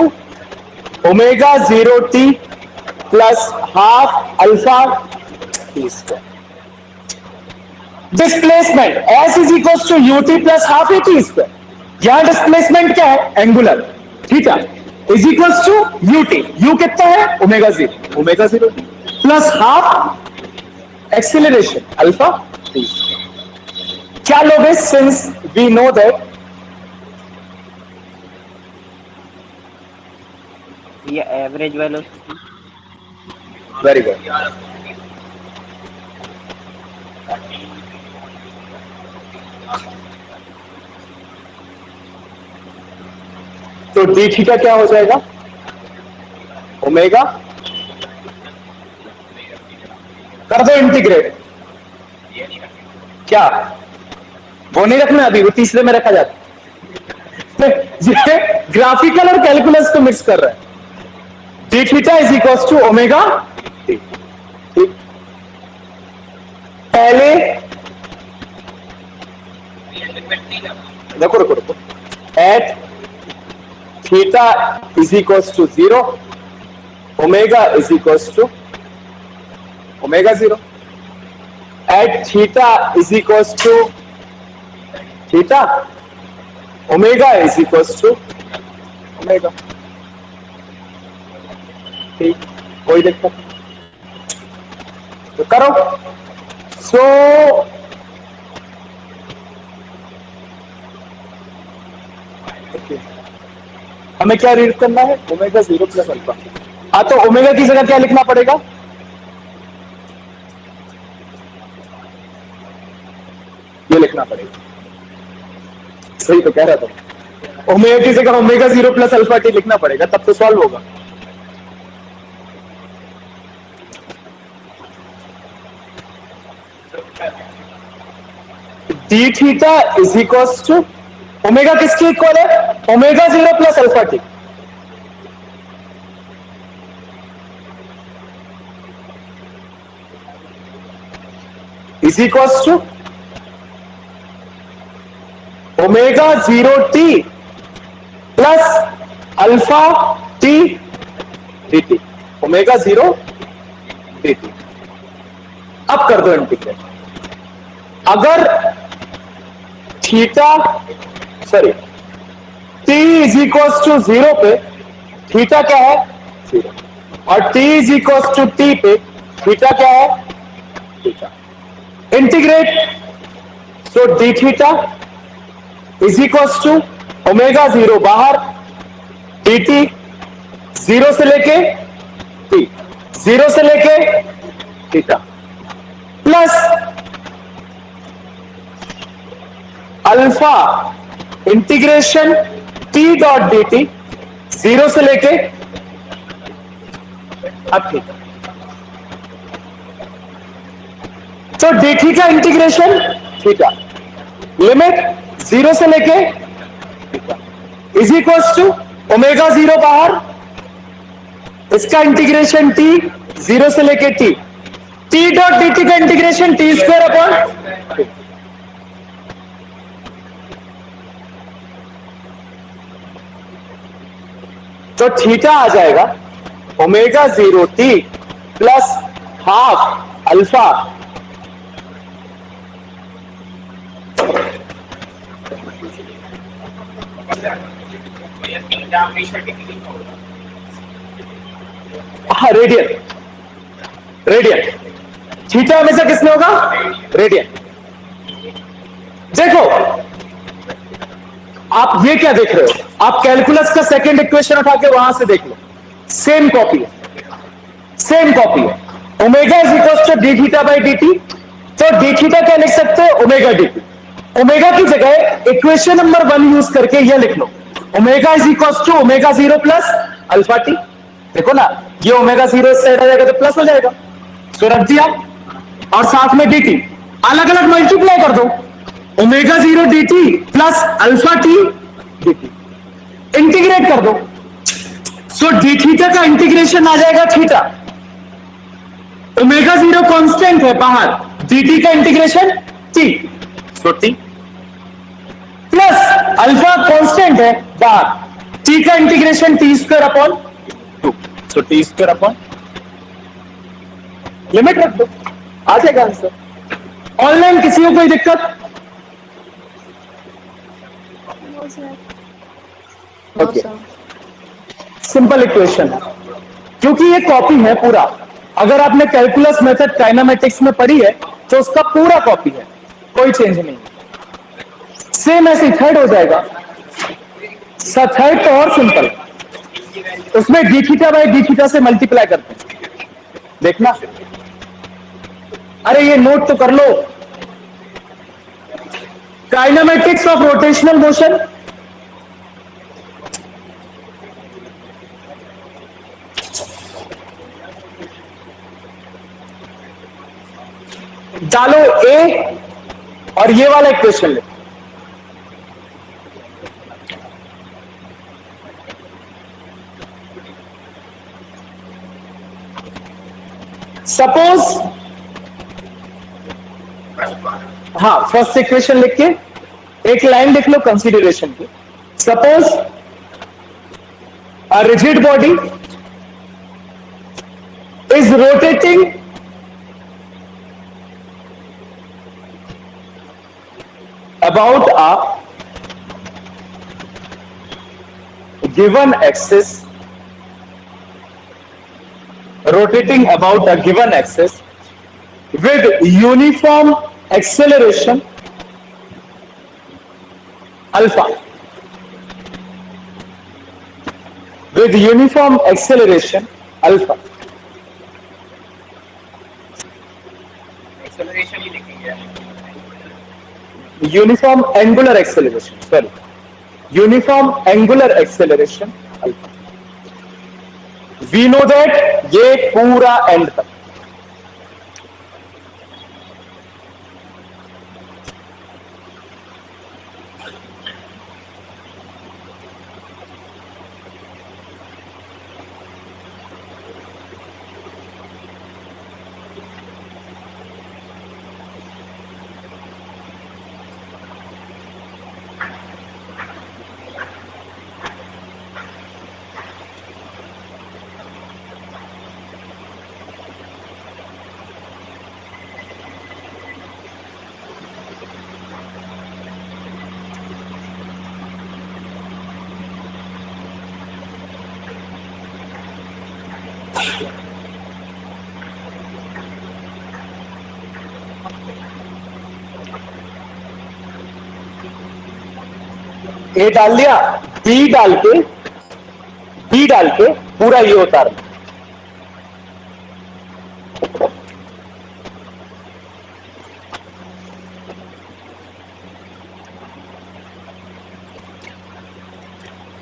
omega 0 t plus half alpha t square. Displacement s is equals to u t plus half a t square. यहां डिस्प्लेसमेंट क्या है? Angular. Theta is equals to u t. U कितना है? Omega 0, omega 0 plus half acceleration alpha t. क्या लोगे? सिंस वी नो दैट ये एवरेज वेलोसिटी। Very good. तो डी थीटा क्या हो जाएगा? ओमेगा। कर दो इंटीग्रेट। क्या वो नहीं रखना? अभी वो तीसरे में रखा जाता है। ये ग्राफिकल और कैलकुलस को मिक्स कर रहा है। D theta is equal to omega t. पहले रुको रुको रुको। At theta is equal to 0, omega is equal to omega 0 at theta is equal to theta, omega is equal to omega. ठीक, कोई दिक्कत तो करो। सो हमें क्या रीड करना है? Omega 0 plus alpha. हाँ, तो ओमेगा की जगह क्या लिखना पड़ेगा? ये लिखना पड़ेगा। सही तो कह रहा था। ओमेगा की जगह ओमेगा 0 प्लस अल्फा टी लिखना पड़ेगा, तब तो सॉल्व होगा। D theta is equal to omega किसके इक्वल है? Omega 0 plus alpha t. Is equal to omega 0 t plus alpha t d t. Omega 0 d t. अब कर दो इंटीग्रेट। अगर theta sorry t is equal to 0 पे थीटा क्या है? 0, और t is equal to t पे थीटा क्या है? Theta. Integrate. So d theta is equal to omega 0 बाहर, डी टी 0 से लेके टी, 0 से लेके theta plus alpha integration t dot d t, 0 से लेके अब थीटा। तो d theta integration theta, limit 0 से लेके theta is equals to omega 0 बाहर, इसका इंटीग्रेशन टी 0 से लेके t, t dot d t का इंटीग्रेशन टी स्क्वायर अपॉन, तो थीटा आ जाएगा omega 0 t plus half alpha हाँ रेडियन, रेडियन थीटा हमेशा किसमें होगा, रेडियन। देखो आप ये क्या देख रहे हो, आप कैलकुलस का सेकंड इक्वेशन उठा के वहां से देख लो, सेम कॉपी है, सेम कॉपी है। Omega is equal to d theta by d t, तो डी थीटा क्या लिख सकते हो, ओमेगा डी टी। ओमेगा की जगह इक्वेशन नंबर 1 यूज करके यह लिख लो, omega is equal to omega 0 plus alpha t. देखो ना, ये ओमेगा 0 इससे हट जाएगा तो प्लस हो जाएगा, तो रख दिया, और साथ में डी टी अलग अलग मल्टीप्लाई कर दो, omega 0 d T plus alpha t d T, integrate कर दो, सो डी थीटा का इंटीग्रेशन आ जाएगा थीटा, ओमेगा 0 कांस्टेंट है बाहर, डी टी का integration T, so T plus alpha constant है बाहर, टी का integration t square upon 2, so T square upon, limit रख दो, आ जाएगा आंसर। ऑनलाइन किसी को कोई दिक्कत? No, sir. Okay, simple equation है, क्योंकि ये कॉपी है पूरा, अगर आपने कैलकुलस मेथड काइनेमेटिक्स में पढ़ी है तो उसका पूरा कॉपी है, कोई चेंज नहीं। सेम ऐसे थर्ड हो जाएगा, थर्ड तो और सिंपल, उसमें D theta by D theta से मल्टीप्लाई करते हैं, देखना। अरे ये नोट तो कर लो, काइनेमेटिक्स ऑफ रोटेशनल मोशन, डालो ए और ये वाला इक्वेशन ले, सपोज, हाँ फर्स्ट इक्वेशन लिख के एक लाइन लिख लो कंसीडरेशन की। Suppose a rigid body is rotating about a given axis, rotating about a given axis with uniform acceleration alpha, with uniform acceleration alpha, acceleration ही लिखेंगे, uniform angular acceleration, sorry, uniform angular acceleration alpha. We know that ये पूरा एंड तक, ए डाल दिया, बी डाल के पूरा ये उतार,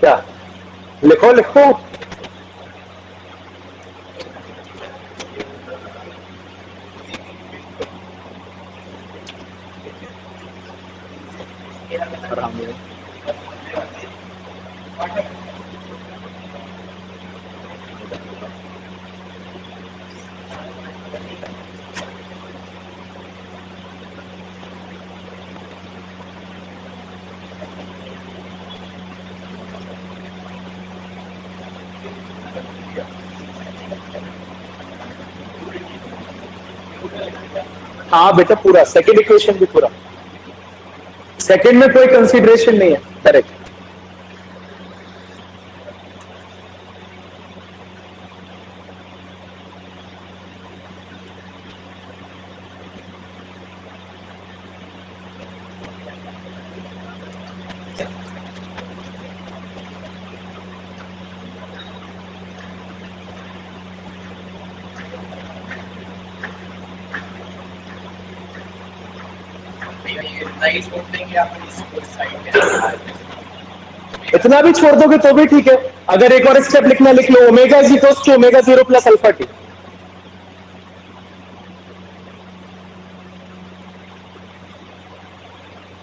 क्या लिखो लिखो। हाँ बेटा पूरा, सेकंड इक्वेशन भी पूरा, सेकंड में कोई कंसीडरेशन नहीं है, करेक्ट। इतना भी छोड़ दोगे तो भी ठीक है। अगर एक और स्टेप लिखना लिख लो, omega is equals to omega 0 plus alpha t.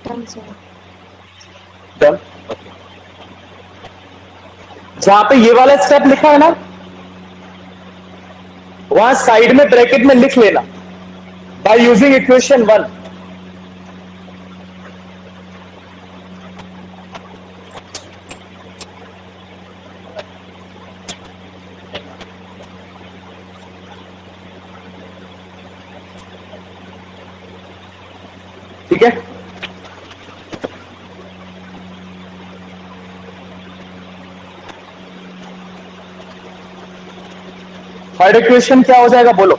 Done, sir. Done. जहां पे ये वाला स्टेप लिखा है ना, वहां साइड में ब्रैकेट में लिख लेना बाय यूजिंग इक्वेशन 1। ठीक है, थर्ड इक्वेशन क्या हो जाएगा बोलो।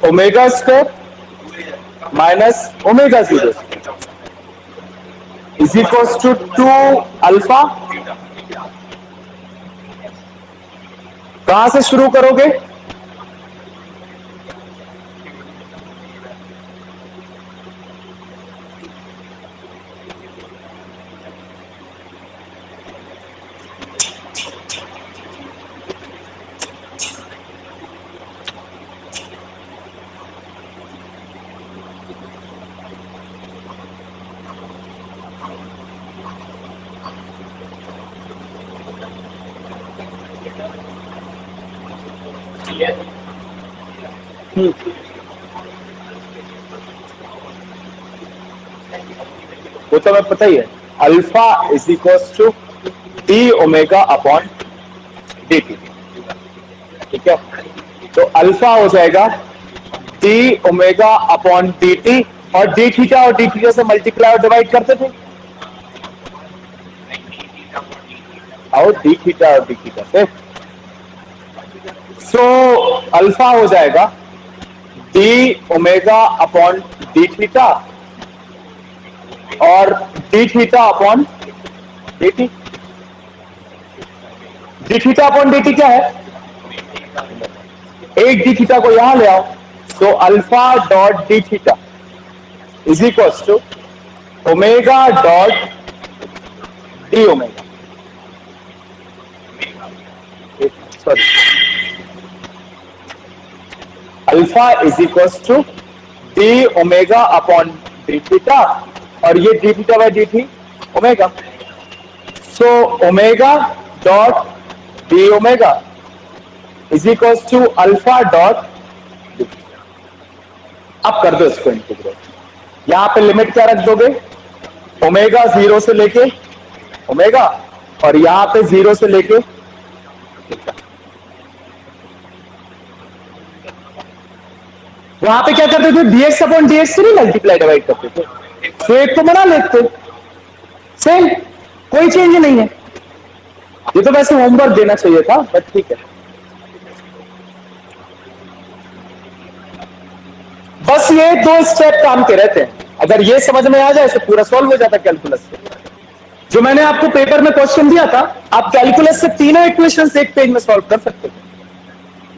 Omega square minus omega 0 is equals to 2 alpha. कहां से शुरू करोगे? वो तो मैं पता ही है, alpha is equals to d omega upon d t. ठीक है, तो अल्फा हो जाएगा d omega upon d t, और डी थीटा और डी थीटा से मल्टीप्लाई और डिवाइड करते थे, और डी थीटा और डी थीटा से। सो अल्फा हो जाएगा d omega upon d theta और d theta upon d t. D theta upon d t क्या है? एक डी थीटा को यहां ले आओ, तो alpha dot d theta is equals to omega dot d omega, sorry, alpha is equals to d omega upon d theta, और ये डी थीटा बाय डी थी omega. So omega dot d omega is equals to alpha dot d. अब कर दो इसको इंटीग्रेट। यहां पे लिमिट क्या रख दोगे? ओमेगा 0 से लेके ओमेगा, और यहां पे 0 से लेके वहां पे क्या करते थे? dx अपॉन dx से नहीं मल्टीप्लाई डिवाइड करते थे, तो एक तो बना लेते, सेम, कोई चेंज नहीं है। ये तो वैसे होमवर्क देना चाहिए था, बट ठीक है। बस ये दो स्टेप काम के रहते हैं। अगर ये समझ में आ जाए तो पूरा सॉल्व हो जाता कैलकुलस से। जो मैंने आपको पेपर में क्वेश्चन दिया था, आप कैलकुलस से तीनों इक्वेशंस एक पेज में सॉल्व कर सकते थे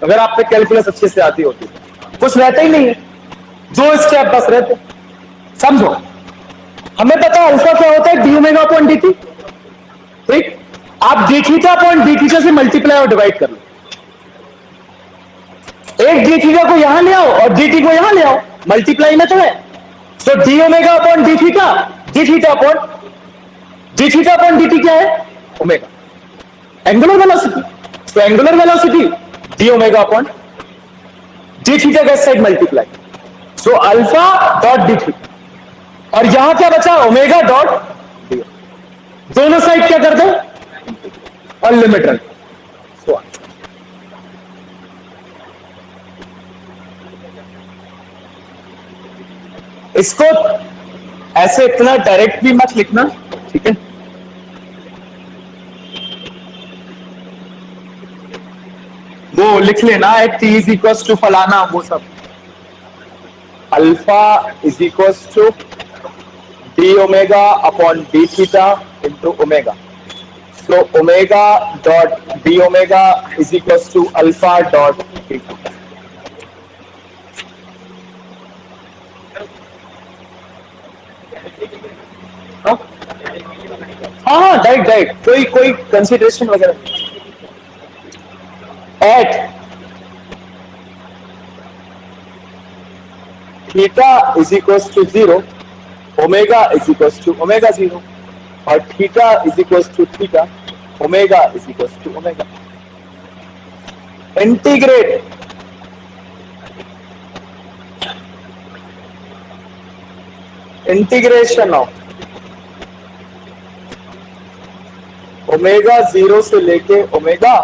अगर आप पे कैलकुलस अच्छे से आती होती। कुछ रहता ही नहीं है, दो स्टेप बस रहते। समझो, हमें पता है अल्फा क्या होता है, d omega upon d t. ठीक, आप D theta upon d theta से मल्टीप्लाई और डिवाइड कर लो। एक डी थीटा को यहां ले आओ और डी टी को यहां ले आओ, मल्टीप्लाई में तो है। तो d omega upon d theta upon d t क्या है, ओमेगा, एंगुलर वेलोसिटी। तो angular velocity d omega upon d theta का side multiply, so alpha dot d theta, और यहां क्या बचा, ओमेगा डॉट डी। दोनों साइड क्या कर दो, और लिमिट रख दो। इसको ऐसे इतना डायरेक्ट भी मत लिखना, ठीक है। वो लिख लेना at t is equal to फलाना, वो सब। Alpha is equal to d omega upon d theta into omega. So omega dot d omega is equal to alpha dot d theta. हाँ, डायरेक्ट कोई कंसिडरेशन वगैरह। At theta is equal to 0, omega is equal to omega 0, और theta is equal to theta, omega is equal to omega. Integration of omega 0 से लेके ओमेगा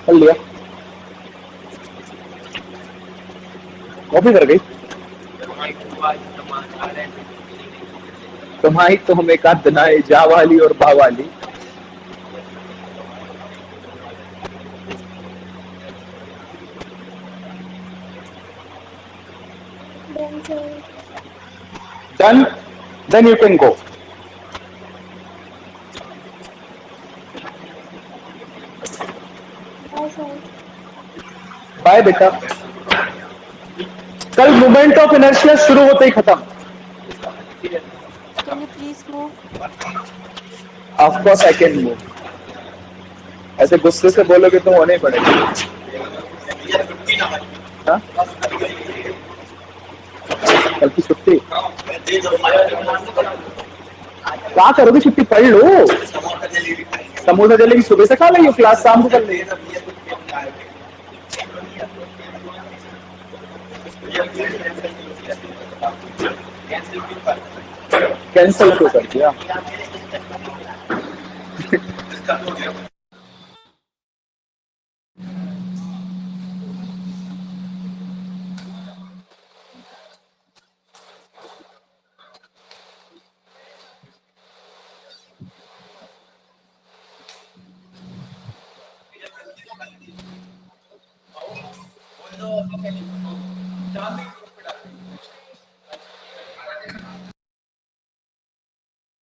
कर लिया, कॉपी कर गई तुम्हारी तो हमें का दनाए जा वाली और बा वाली। Done, then you can go. Bye बेटा। कल मोमेंट ऑफ इनर्शिया शुरू होते ही खत्म। Can you please move? Of course I can move. ऐसे गुस्से से बोलोगे तो होने ही पड़ेगा। हाँ? कल की छुट्टी क्या करोगे, छुट्टी पढ़ लो। समोसा जलेबी सुबह से खा लेंगे, क्लास शाम को कर लेंगे। कैंसिल क्यों कर दिया?